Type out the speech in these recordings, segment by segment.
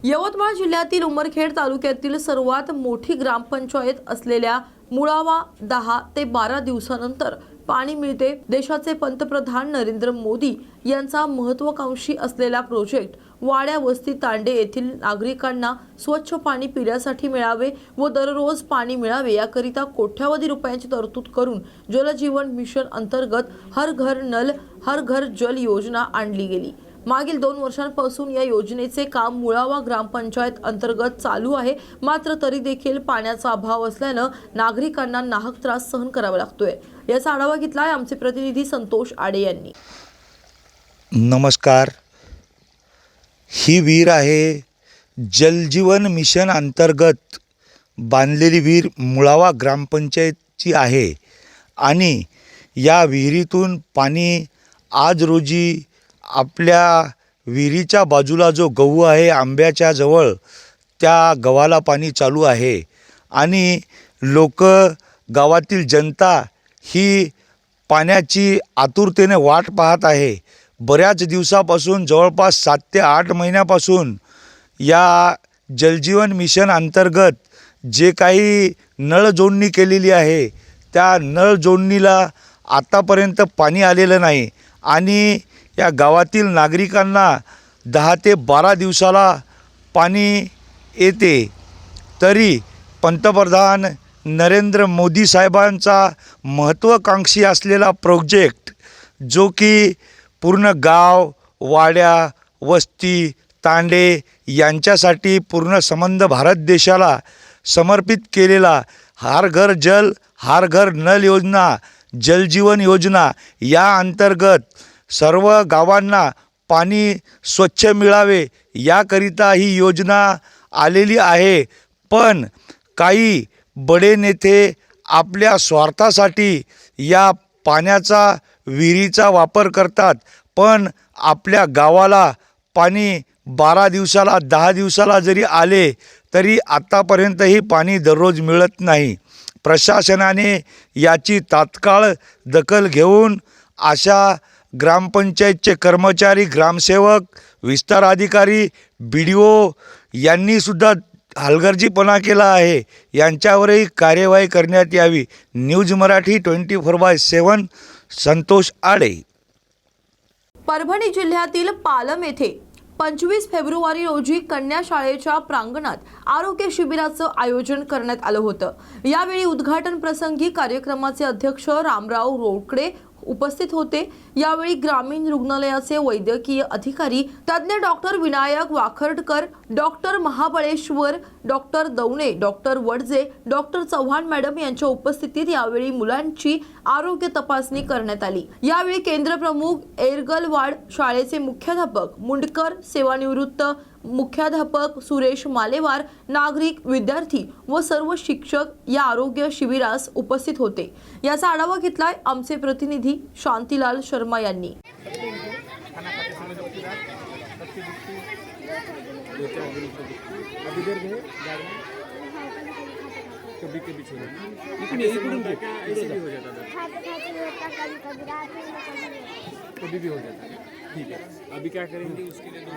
यवतमाळ जिल्ह्यातील उमरखेड तालुक्यातील सर्वात मोठी ग्रामपंचायत असलेल्या मुळावा 10 ते 12 दिवसानंतर पाणी मिळते। देशाचे पंतप्रधान नरेंद्र मोदी यांचा महत्त्वाकांक्षी असलेला प्रोजेक्ट वाड्या वस्ती तांडे येथील नागरिकांना स्वच्छ पाणी पिण्यासाठी मिळावे व दररोज पाणी मिळावे याकरिता कोट्यावधी रुपयांची तरतूद करून जल जीवन मिशन अंतर्गत हर घर नल हर घर जल योजना आणली गेली। मागील 2 वर्षांपासून या योजनेचे काम मुळावा ग्रामपंचायत अंतर्गत चालू आहे। मात्र तरी देखील पाण्याचा अभाव असल्याने नागरिकांना नाहक त्रास सहन करावा लागतोय। याचा आढावा घेतलाय आमचे प्रतिनिधी संतोष आडे यांनी। नमस्कार, ही विहीर आहे जलजीवन मिशन अंतर्गत बांधलेली विहीर मुळावा ग्रामपंचायतची आहे आणि या विहिरीतून पाणी आज रोजी आपल्या विहिरीच्या बाजूला जो गहू आहे आंब्याच्या जवळ त्या गव्हाला पाणी चालू आहे आणि लोक गावातील जनता ही पाण्याची आतुरतेने वाट पाहत आहे। बऱ्याच दिवसापासून जवळपास 7 ते 8 महिन्यापासून या जलजीवन मिशन अंतर्गत जे काही नळ जोडणी केलेली आहे त्या नळ जोडणीला आतापर्यंत पाणी आलेलं नाही आणि या गावातील नागरिकांना 10 ते 12 दिवसाला पाणी येते। तरी पंतप्रधान नरेंद्र मोदी साहेबांचा महत्त्वाकांक्षी असलेला प्रोजेक्ट जो की पूर्ण गाव वाड्या वस्ती तांडे यांच्यासाठी पूर्ण संबंध भारत देशाला समर्पित केलेला हर घर जल हर घर नल योजना जलजीवन योजना या अंतर्गत सर्व गावांना पाणी स्वच्छ मिळावे याकरिता ही योजना आलेली आहे। पण काही बडे नेते आपल्या स्वार्थासाठी या पाण्याचा विहिरीचा वापर करतात, पण आपल्या गावाला पाणी 12 दिवसाला 10 दिवसाला जरी आले तरी आतापर्यंतही पाणी दररोज मिळत नाही। प्रशासनाने याची तात्काळ दखल घेऊन अशा ग्रामपंचायतचे कर्मचारी ग्रामसेवक विस्तार अधिकारी BDO यांनी सुद्धा हलगर्जीपणा केला आहे। यांच्यावरही कार्यवाही करण्यात यावी। न्यूज मराठी 24/7 संतोष आडे। परभणी जिल्ह्यातील पालम येथे 25 फेब्रुवारी रोजी कन्या शाळेच्या प्रांगणात आरोग्य शिबिराचं आयोजन करण्यात आलं होतं। यावेळी उद्घाटन प्रसंगी कार्यक्रमाचे अध्यक्ष रामराव रोकडे उपस्थित होते। यावेळी ग्रामीण रुग्णालयाचे वैद्यकीय अधिकारी तज्ञ doctor Vinayak Wakhardkar, doctor Mahabaleshwar, doctor Daune, doctor Wadje, doctor Chavan madam यांच्या उपस्थितीत यावेळी मुलांची आरोग्य तपासणी करण्यात आली। यावेळी केंद्र प्रमुख एरगलवाड शाळेचे मुख्याध्यापक मुंडकर, सेवानिवृत्त मुख्याध्यापक सुरेश मालेवार, नागरिक, विद्यार्थी व सर्व शिक्षक या आरोग्य शिबिरास उपस्थित होते। याचा आढावा घेतलाय आमचे प्रतिनिधी शांतीलाल शर्मा यांनी। कभी भी हो जाता है। ठीक है, अभी क्या करेंगे उसके लिए 2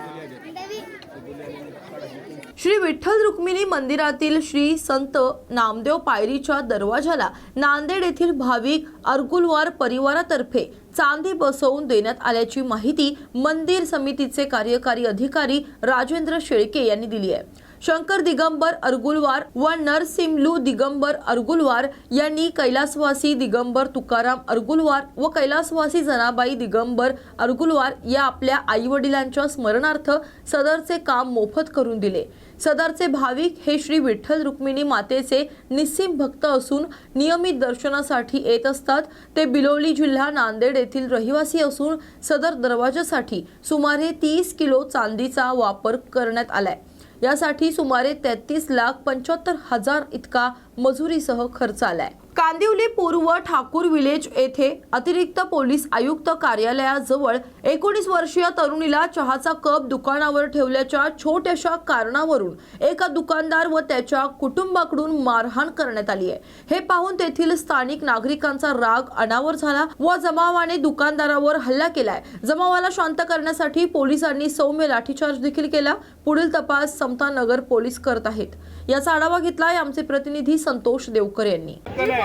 श्री विठ्ठल रुक्मिणी मंदिरातील श्री संत नामदेव पायरीच्या दरवाजाला नांदेड येथील भाविक अर्गुलवार परिवारातर्फे चांदी बसवून देण्यात आल्याची माहिती मंदिर समितीचे कार्यकारी अधिकारी राजेंद्र शेळके यांनी दिली आहे। शंकर दिगंबर अर्गुलवार व नरसिमलू दिगंबर अर्गुलवार यांनी कैलासवासी दिगंबर तुकाराम अर्गुलवार व कैलासवासी जनाबाई दिगंबर अर्गुलवार या आपल्या आईवडिलांच्या स्मरणार्थ सदरचे काम मोफत करून दिले। सदरचे भाविक हे श्री विठ्ठल रुक्मिणी मातेचे निस्सीम भक्त असून नियमित दर्शनासाठी येत असतात। ते बिलोली जिल्हा नांदेड येथील रहिवासी असून सदर दरवाजासाठी सुमारे 30 किलो चांदीचा वापर करण्यात आलाय। यासाठी सुमारे 33,75,000 इतका मजुरीसह खर्च आलाय। कांदिवली पूर्व ठाकूर विलेज येथे अतिरिक्त पोलीस आयुक्त कार्यालयाजवळ 19 वर्षीय तरुणीला चहाचा कप दुकानावर ठेवल्याच्या छोट्याशा कारणावरून एका दुकानदार व त्याच्या कुटुंबाकडून मारहाण करण्यात आली आहे। हे पाहून तेथील स्थानिक नागरिकांचा राग अनावर झाला व जमावाने दुकानदारावर हल्ला केलाय। जमावाला शांत करण्यासाठी पोलिसांनी सौम्य लाठीचार्ज देखील केला। पुढील तपास समता नगर पोलीस करत आहेत। याचा आढावा घेतलाय आमचे प्रतिनिधी संतोष देवकर यांनी।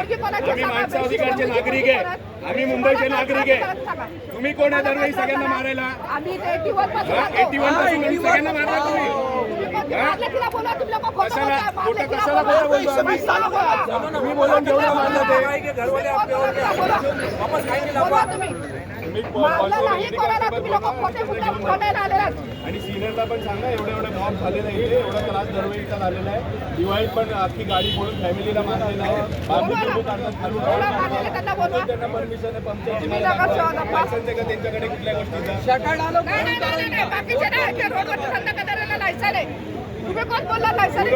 आम्ही माणसा अधिकारचे नागरिक आहे, आम्ही मुंबईचे नागरिक आहे। तुम्ही कोण आहे दरवेळी सगळ्यांना मारायला? आम्ही 81 पासून 81 पासून सगळ्यांना मारला तुम्ही बोलून जेवढं मारलं ते घरवाले आणि सिनियरला पण सांगा एवढं मॉब झालेलं आहे, एवढा त्रास दरवेळीचा झालेला आहे। दिवाळीत पण अख्खी गाडी फोडून फॅमिलीला मारलेला आहे। त्यांना परमिशन आहे पंचायती लायसन्स आहे का त्यांच्याकडे कुठल्या गोष्टीचा? तुम्ही कोण बोलला लायसन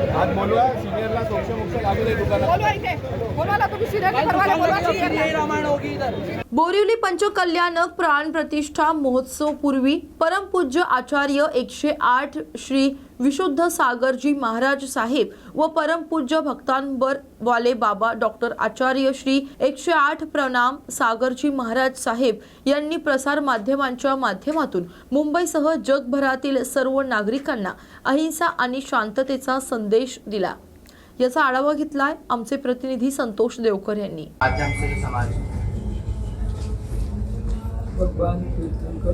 आज बोलवा सिनियरला सोक्ष मोक्ष लागू दे दुकानात। बोलवा इथे बोलवा तुम्ही सिनियर बोरिवली पंचकल्याणक प्राण प्रतिष्ठा महोत्सव पूर्वी परमपूज्य आचार्य 108 श्री विशुद्ध सागरजी महाराज साहेब व परमपूज्य भक्तांबर वाले बाबा डॉक्टर आचार्य श्री 108 प्रणाम सागरजी महाराज साहेब यांनी प्रसार माध्यमांच्या माध्यमातून मुंबईसह जगभरातील सर्व नागरिकांना अहिंसा आणि शांततेचा संदेश दिला। याचा आढावा घेतलाय आमचे प्रतिनिधी संतोष देवकर यांनी। भगवान तीर्थंकर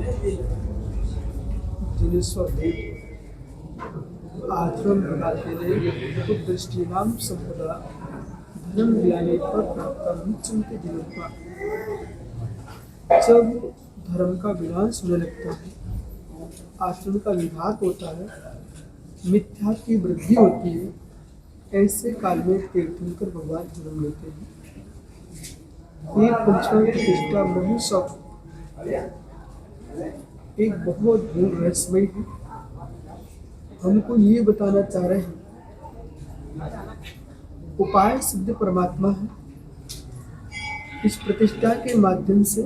जिन्हें स्वदेव आश्रम बना केले दृष्टिनां संपदा धर्म ज्ञाने पर प्राप्त चुनते दिनों जब धर्म का विनाश होने लगता है, आश्रम का विघात होता है, मिथ्या की वृद्धि होती है, ऐसे काल में तीर्थंकर भगवान जन्म लेते हैं। ये पंचम प्रतिष्ठा महोत्सव एक बहुत गूढ़ रहस्यमय है। हमको ये बताना चाह रहे हैं उपाय सिद्ध परमात्मा है। इस प्रतिष्ठा के माध्यम से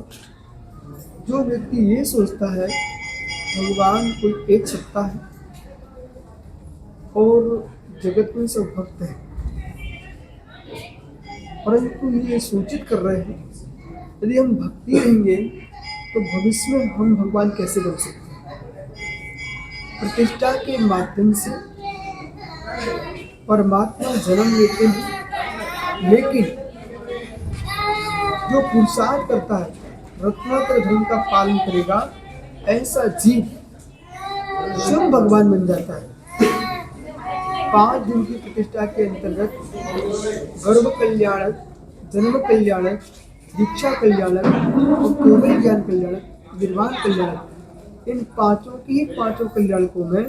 जो व्यक्ति ये सोचता है भगवान कोई एक सत्ता है और जगत में सब भक्त है, परंतु ये सूचित कर रहे हैं यदि हम भक्ति रहेंगे तो भविष्य में हम भगवान कैसे बन सकते हैं। प्रतिष्ठा के माध्यम से परमात्मा जन्म लेते हैं, लेकिन जो पुरुषार्थ करता है, रत्नाकर धर्म का पालन करेगा, ऐसा जीव स्वयं भगवान बन जाता है। 5 दिन की प्रतिष्ठा के अंतर्गत गर्भ कल्याणक, जन्म कल्याणक, दीक्षा कल्याणक और केवल ज्ञान कल्याणक, निर्वाण कल्याणक, इन पांचों की ही 5 कल्याणकों में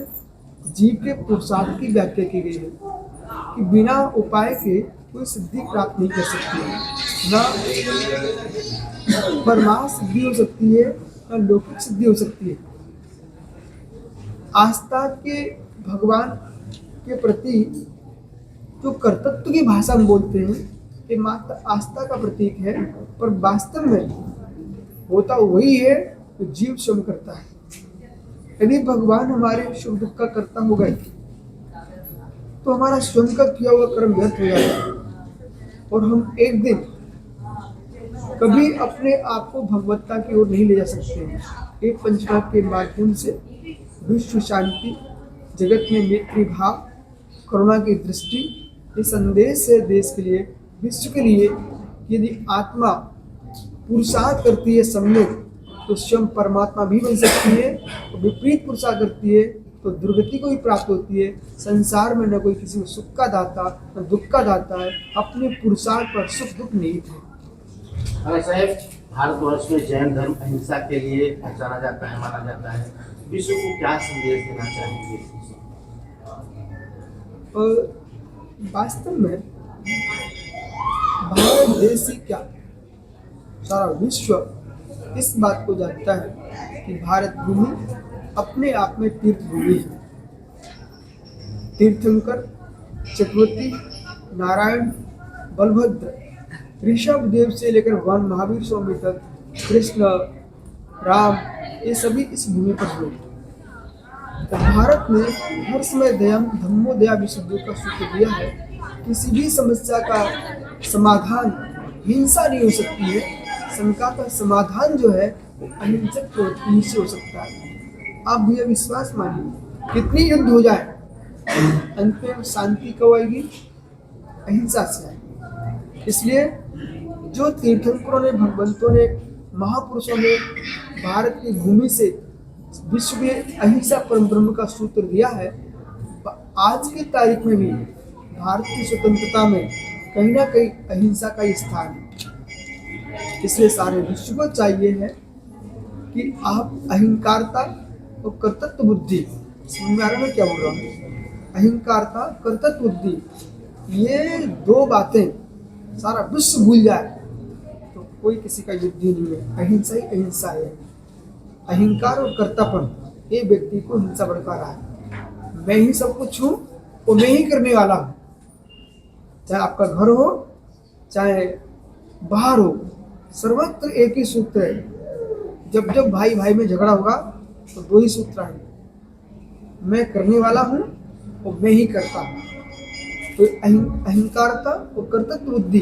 जीव के पुरुषार्थ की व्याख्या की गई है कि बिना उपाय के कोई सिद्धि प्राप्त नहीं कर सकती है। ना परमार्थ सिद्धि हो सकती है, ना लौकिक सिद्धि हो सकती है। आस्था के भगवान के प्रति जो कर्तृत्व की भाषा हम बोलते हैं ये मात्र आस्था का प्रतीक है, पर वास्तव में होता वही है जो जीव स्वयं करता है। यदि भगवान हमारे सुख दुख का कर्ता हो गए तो हमारा स्वयं का किया हुआ कर्म व्यर्थ हो जाएगा और हम एक दिन कभी अपने आप को भगवत्ता की ओर नहीं ले जा सकते। एक पंचनाथ के माध्यम से विश्व शांति, जगत में मैत्री भाव, करुणा की दृष्टि, ये संदेश है देश के लिए, विश्व के लिए। यदि आत्मा पुरुषार्थ करती है सम्यक तो स्वयं परमात्मा भी बन सकती है, और विपरीत पुरुषार्थ करती है तो दुर्गति को भी प्राप्त होती है। संसार में न कोई किसी को सुख का दाता न दुख का दाता है, अपने पुरुषार्थ पर सुख दुख निहित है। साहब, भारतवर्ष में जैन धर्म अहिंसा के लिए पहचाना जाता है, माना जाता है, विश्व को क्या संदेश देना चाहेंगे? वास्तव में भारत देश ही क्या सारा विश्व इस बात को जानता है कि भारत भूमि अपने आप में तीर्थ भूमि है। तीर्थंकर, चक्रवर्ती, नारायण, बलभद्र, ऋषभ देव से लेकर भगवान महावीर स्वामी तक, कृष्ण, राम, ये सभी इस भूमि पर हुए। तो भारत ने हर समय दयाम धम्मो दया विशुद्धि का सूत्र दिया है। किसी भी समस्या का समाधान हिंसा नहीं हो सकती है। शंका का समाधान जो है वो अहिंसक प्रवृत्ति से हो सकता है। आप भी विश्वास मानिए, कितनी युद्ध हो जाए अंत में शांति कब आएगी? अहिंसा से आएगी। इसलिए जो तीर्थंकरों ने, भगवंतों ने, महापुरुषों ने भारत की भूमि से विश्व में अहिंसा परम ब्रह्म का सूत्र दिया है, आज की तारीख में भी भारत की स्वतंत्रता में कहीं ना कहीं अहिंसा का ही स्थान है। इसलिए सारे विश्व को चाहिए है कि आप अहिंकारता और कर्तृत्व बुद्धि, समझ में आ रहा है मैं क्या बोल रहा हूँ? अहिंकारता, कर्तृत्व बुद्धि, ये दो बातें सारा विश्व भूल जाए तो कोई किसी का युद्ध ही नहीं है। अहिंसा ही अहिंसा है। अहंकार और कर्तापन ये व्यक्ति को हिंसा भड़का रहा है। मैं ही सब कुछ हूँ और मैं ही करने वाला हूँ। चाहे आपका घर हो चाहे बाहर हो, सर्वत्र एक ही सूत्र है। जब जब भाई भाई में झगड़ा होगा तो दो ही सूत्र आएंगे, मैं करने वाला हूँ और मैं ही करता हूँ। तो अहंकारता और कर्तृत्व बुद्धि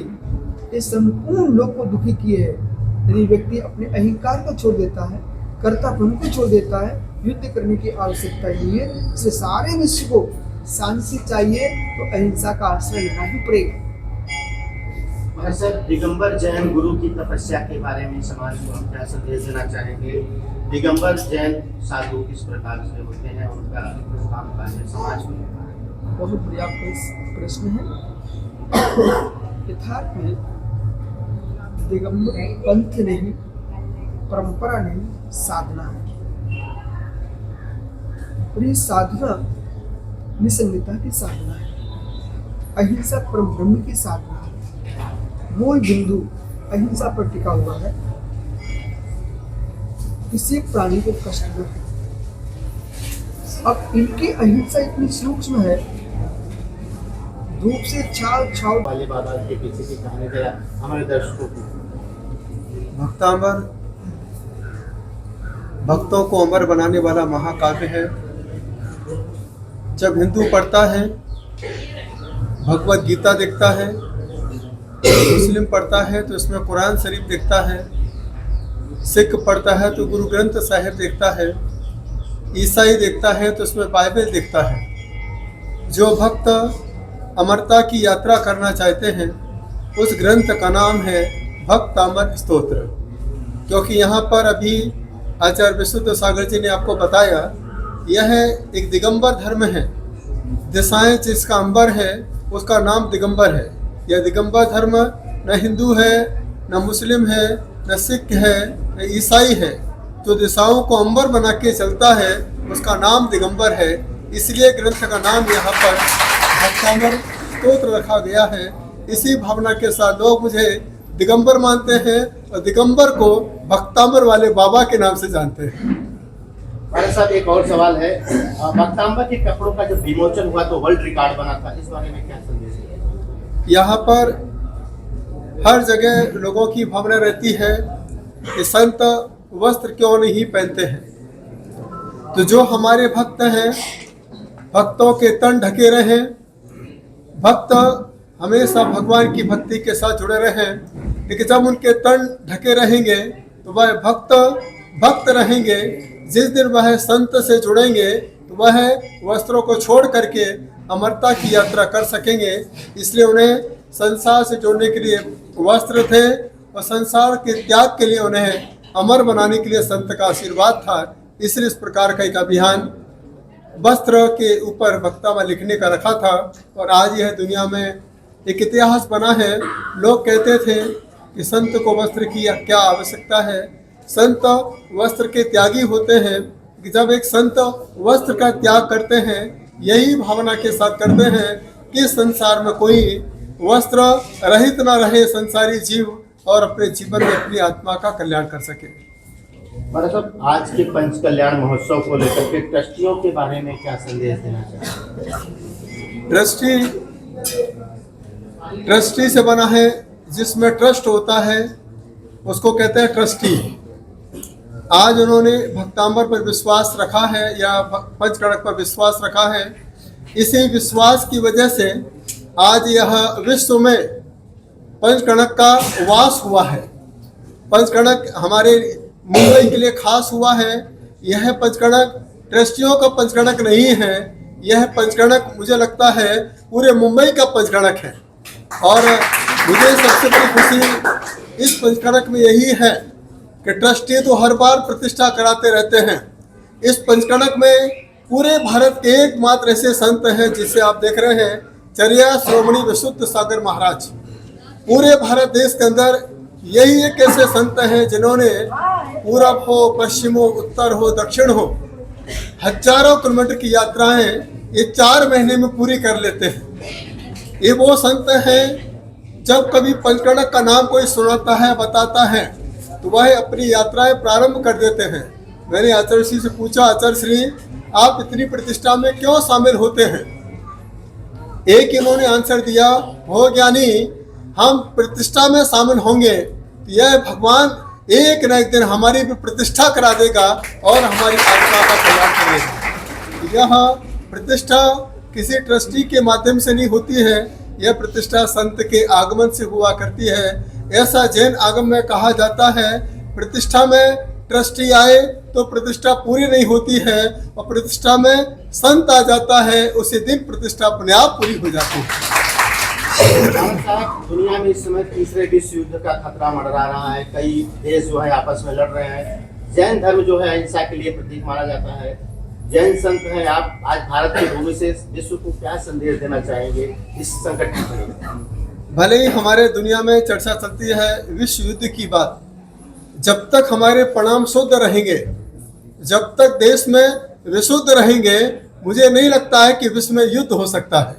ये संपूर्ण लोग को दुखी किए हैं। यदि व्यक्ति अपने अहंकार को छोड़ देता है, कर्तापन को छोड़ देता है, युद्ध करने की आवश्यकता नहीं है। इसलिए सारे विश्व को शांति चाहिए तो अहिंसा का आश्रय लेना ही पड़ेगा। सर, दिगंबर जैन गुरु की तपस्या के बारे में समाज को हम क्या संदेश देना चाहेंगे? दिगंबर जैन साधु किस प्रकार से होते हैं, उनका काम काज है समाज में? बहुत बढ़िया प्रश्न है। यथार्थ में दिगंबर पंथ नहीं, परंपरा नहीं, साधना है। और ये साधना निसंगता की साधना है, अहिंसा परम ब्रह्म की साधना है। मूल बिंदु अहिंसा पर टिका हुआ है। किसी प्राणी को कष्ट न हो। अब इनकी अहिंसा इतनी सूक्ष्म है, धूप से छाव छाव वाले बाबा के पीछे की कहानी जरा हमारे दर्शकों को। भक्तामर भक्तों को अमर बनाने वाला महाकाव्य है। जब हिंदू पढ़ता है, भगवत गीता देखता है, मुस्लिम पढ़ता है तो इसमें कुरान शरीफ देखता है, सिख पढ़ता है तो गुरु ग्रंथ साहिब देखता है, ईसाई देखता है तो उसमें बाइबल देखता है। जो भक्त अमरता की यात्रा करना चाहते हैं उस ग्रंथ का नाम है भक्तामर स्तोत्र। क्योंकि यहाँ पर अभी आचार्य विशुद्ध सागर जी ने आपको बताया, यह एक दिगंबर धर्म है। दिशाएं जिसका अंबर है उसका नाम दिगंबर है। यह दिगंबर धर्म न हिंदू है, न मुस्लिम है, न सिख है, न ईसाई है। जो दिशाओं को अंबर बना के चलता है उसका नाम दिगंबर है। इसलिए ग्रंथ का नाम यहाँ पर भक्तामर स्तोत्र रखा गया है। इसी भावना के साथ लोग मुझे दिगंबर मानते हैं और दिगंबर को भक्तामर वाले बाबा के नाम से जानते हैं। हमारे साथ एक और सवाल है, भक्तांबर के कपड़ों का जब विमोचन हुआ तो वर्ल्ड रिकॉर्ड बना था, इस बारे में क्या संदेश है? यहाँ पर हर जगह लोगों की भावना रहती है कि संत वस्त्र क्यों नहीं पहनते हैं। तो जो हमारे भक्त हैं, भक्तों के तन ढके रहें, भक्त हमेशा भगवान की भक्ति के साथ जुड़े रहें। लेकिन जब उनके तन ढके रहेंगे तो वह भक्त रहेंगे। जिस दिन वह संत से जुड़ेंगे तो वह वस्त्रों को छोड़ करके अमरता की यात्रा कर सकेंगे। इसलिए उन्हें संसार से जोड़ने के लिए वस्त्र थे और संसार के त्याग के लिए उन्हें अमर बनाने के लिए संत का आशीर्वाद था। इसलिए इस प्रकार का एक अभियान वस्त्र के ऊपर भक्तामर लिखने का रखा था और आज यह दुनिया में एक इतिहास बना है। लोग कहते थे कि संत को वस्त्र की क्या आवश्यकता है, संत वस्त्र के त्यागी होते हैं। कि जब एक संत वस्त्र का त्याग करते हैं, यही भावना के साथ करते हैं कि संसार में कोई वस्त्र रहित ना रहे संसारी जीव और अपने जीवन में अपनी आत्मा का कल्याण कर सके। मतलब आज के पंच कल्याण महोत्सव को लेकर के ट्रस्टियों के बारे में क्या संदेश देना चाहिए? ट्रस्टी से बना है, जिसमें ट्रस्ट होता है उसको कहते हैं ट्रस्टी। आज उन्होंने भक्तांबर पर विश्वास रखा है या पंचकड़क पर विश्वास रखा है। इसी विश्वास की वजह से आज यह विश्व में पंचकड़क का वास हुआ है। पंचकड़क हमारे मुंबई के लिए खास हुआ है। यह पंचकड़क ट्रस्टियों का पंचकड़क नहीं है, यह पंचकड़क मुझे लगता है पूरे मुंबई का पंचकड़क है। और मुझे सबसे बड़ी खुशी इस पंचकड़क में यही है कि ट्रस्टी तो हर बार प्रतिष्ठा कराते रहते हैं। इस पंचकड़क में पूरे भारत के एकमात्र ऐसे संत हैं जिसे आप देख रहे हैं, चर्या श्रोमणी विशुद्ध सागर महाराज। पूरे भारत देश के अंदर यही एक ऐसे संत हैं जिन्होंने पूरब हो, पश्चिम हो, उत्तर हो, दक्षिण हो, हजारों किलोमीटर की यात्राएं ये 4 महीने में पूरी कर लेते हैं। ये वो संत हैं, जब कभी पंचकड़क का नाम कोई सुनाता है, बताता है, तो वह अपनी यात्राएं प्रारंभ कर देते हैं। मैंने आचार्य श्री से पूछा, आचार्य श्री आप इतनी प्रतिष्ठा में क्यों शामिल होते हैं? एक इन्होंने आंसर दिया, हो ज्ञानी, हम प्रतिष्ठा में शामिल होंगे तो यह भगवान एक न एक दिन हमारी भी प्रतिष्ठा करा देगा और हमारी आत्मा का कल्याण करेगा। यह प्रतिष्ठा किसी ट्रस्टी के माध्यम से नहीं होती है, यह प्रतिष्ठा संत के आगमन से हुआ करती है। ऐसा जैन आगम में कहा जाता है, प्रतिष्ठा में ट्रस्टी आए तो प्रतिष्ठा पूरी नहीं होती है, और प्रतिष्ठा में संत आ जाता है, उसी दिन प्रतिष्ठा अपने आप पूरी हो जाती है। साहब, दुनिया में इस समय तीसरे विश्व युद्ध का खतरा मंडरा रहा है। कई देश जो है आपस में लड़ रहे हैं। जैन धर्म जो है अहिंसा के लिए प्रतीक माना जाता है। जैन संत हैं आप, आज भारत की भूमि से विश्व को क्या संदेश देना चाहेंगे इस संकट की घड़ी में? भले ही हमारे दुनिया में चर्चा चलती है विश्व युद्ध की बात, जब तक हमारे परिणाम शुद्ध रहेंगे, जब तक देश में विशुद्ध रहेंगे, मुझे नहीं लगता है कि विश्व में युद्ध हो सकता है।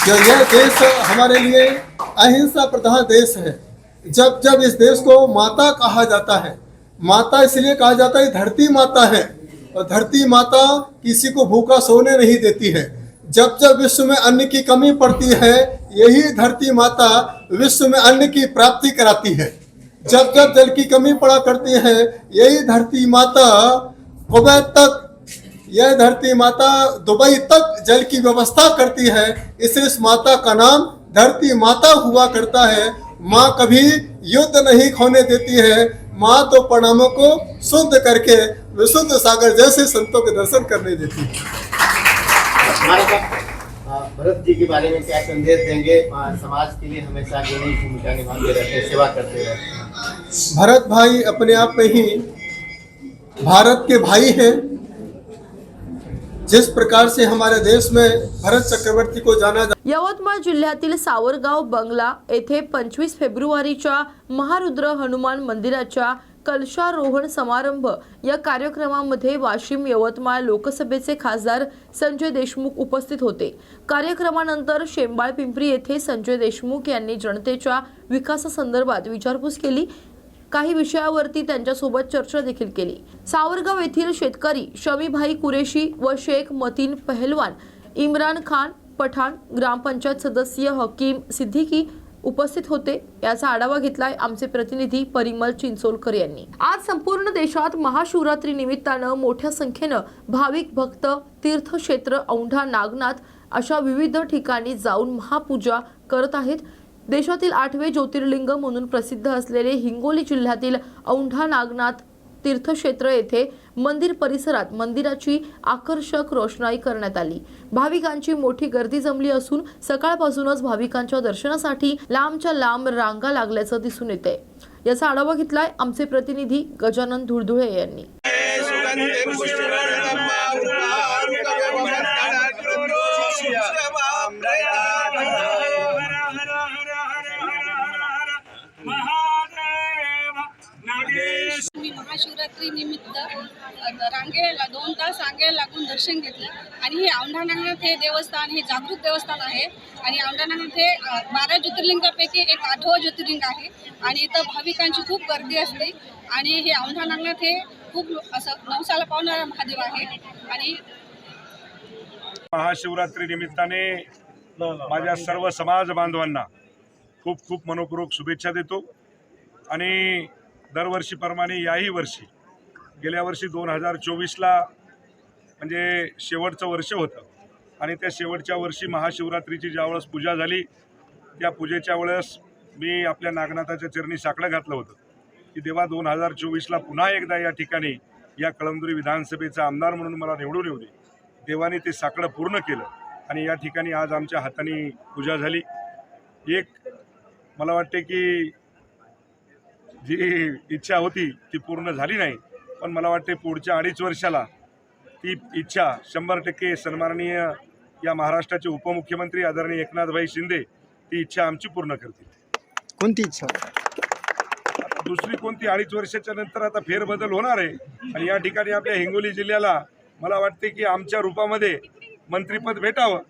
यह देश हमारे लिए अहिंसा प्रधान देश है। जब जब इस देश को माता कहा जाता है, माता इसलिए कहा जाता है, धरती माता है, और धरती माता किसी को भूखा सोने नहीं देती है। जब जब विश्व में अन्न की कमी पड़ती है, यही धरती माता विश्व में अन्न की प्राप्ति कराती है। जब जब जल की कमी पड़ा करती है, यही धरती माता कुवैत तक, यह धरती माता दुबई तक जल की व्यवस्था करती है। इसलिए इस माता का नाम धरती माता हुआ करता है। माँ कभी युद्ध नहीं खोने देती है। माँ तो परिणामों को शुद्ध करके विशुद्ध सागर जैसे संतों के दर्शन करने देती है। हमारे साथ भरत जी के बारे में क्या संदेश देंगे? समाज के लिए हमेशा अग्रणी भूमिका निभाते रहते हैं, सेवा करते रहते हैं। भरत भाई अपने आप में ही भारत के भाई हैं। जिस प्रकार से हमारे देश में भरत चक्रवर्ती को जाना यवतमाळ जिल्ह्यातील सावरगाव बंगला येथे 25 फेब्रुवारीच्या महारुद्र हनुमान मंदिराच्या कलशारोहण समारंभ या कार्यक्रमामध्ये वाशिम यवतमाळ लोकसभेचे खासदार संजय देशमुख उपस्थित होते। कार्यक्रमानंतर शेंबाळ पिंपरी येथे संजय देशमुख यांनी जनतेच्या विकासासंदर्भात विचारपूस केली। काही विषयावरती त्यांच्यासोबत चर्चा देखील केली। सावरगाव येथील शेतकरी शमीभाई कुरेशी व शेख मतीन पहलवान, इम्रान खान पठाण, ग्रामपंचायत सदस्य हकीम सिद्दीकी उपस्थित होते। याचा आढावा घेतलाय आमचे प्रतिनिधी परिमल चिंचोलकर यांनी। आज संपूर्ण देशात महाशिवरात्री निमित्तानं मोठ्या संख्येनं भाविक भक्त तीर्थक्षेत्र औंढा नागनाथ अशा विविध ठिकाणी जाऊन महापूजा करत आहेत। देशातील 8वे ज्योतिर्लिंग म्हणून प्रसिद्ध असलेले हिंगोली जिल्ह्यातील औंढा नागनाथ तीर्थक्षेत्र येथे मंदिर परिसरात मंदिराची आकर्षक रोषणाई करण्यात आली। भाविकांची मोठी गर्दी जमली असून सकाळपासूनच भाविकांच्या दर्शनासाठी लांबच्या लांब रांगा लागल्याचं दिसून येते। याचा आढावा घेतलाय आमचे प्रतिनिधी गजानन धुळधुळे यांनी। मी महाशिवरात्री निमित्त रांगेला 2 तास रांगेला लागून दर्शन घेतलं आणि हे औंढा नागनाथ हे देवस्थान हे जागृत देवस्थान आहे आणि औंढा नागनाथ हे 12 ज्योतिर्लिंगापैकी एक 8वं ज्योतिर्लिंग आहे आणि इथं भाविकांची खूप गर्दी असते आणि हे औंढा नागनाथ हे खूप असं नवसाला पावणारा महादेव आहे। आणि महाशिवरात्री निमित्ताने माझ्या सर्व समाज बांधवांना खूप खूप मनपूर्वक शुभेच्छा देतो आणि दरवर्षीप्रमाणे याही वर्षी गेल्या वर्षी 2024ला म्हणजे शेवटचं वर्ष होतं आणि त्या शेवटच्या वर्षी महाशिवरात्रीची ज्यावेळेस पूजा झाली त्या पूजेच्या वेळेस मी आपल्या नागनाथाच्या चरणी साकडं घातलं होतं की देवा 2024ला पुन्हा एकदा या ठिकाणी या कळमनुरी विधानसभेचा आमदार म्हणून मला निवडून येऊ दे. देवाने ते साकडं पूर्ण केलं आणि या ठिकाणी आज आमच्या हाताने पूजा झाली. एक मला वाटते की जी इच्छा होती ती पूर्ण झाली नाही, पण मला वाटते पुढच्या 2.5 वर्षाला ती इच्छा 100% सन्माननीय या महाराष्ट्राचे उपमुख्यमंत्री आदरणीय एकनाथभाई शिंदे ती इच्छा आमची पूर्ण करतील. कोणती इच्छा? आता दुसरी कोणती 2.5 वर्षाच्या नंतर आता फेरबदल होणार आहे आणि या ठिकाणी आपल्या हिंगोली जिल्ह्याला मला वाटते की आमच्या रूपामध्ये मंत्रिपद भेटावं.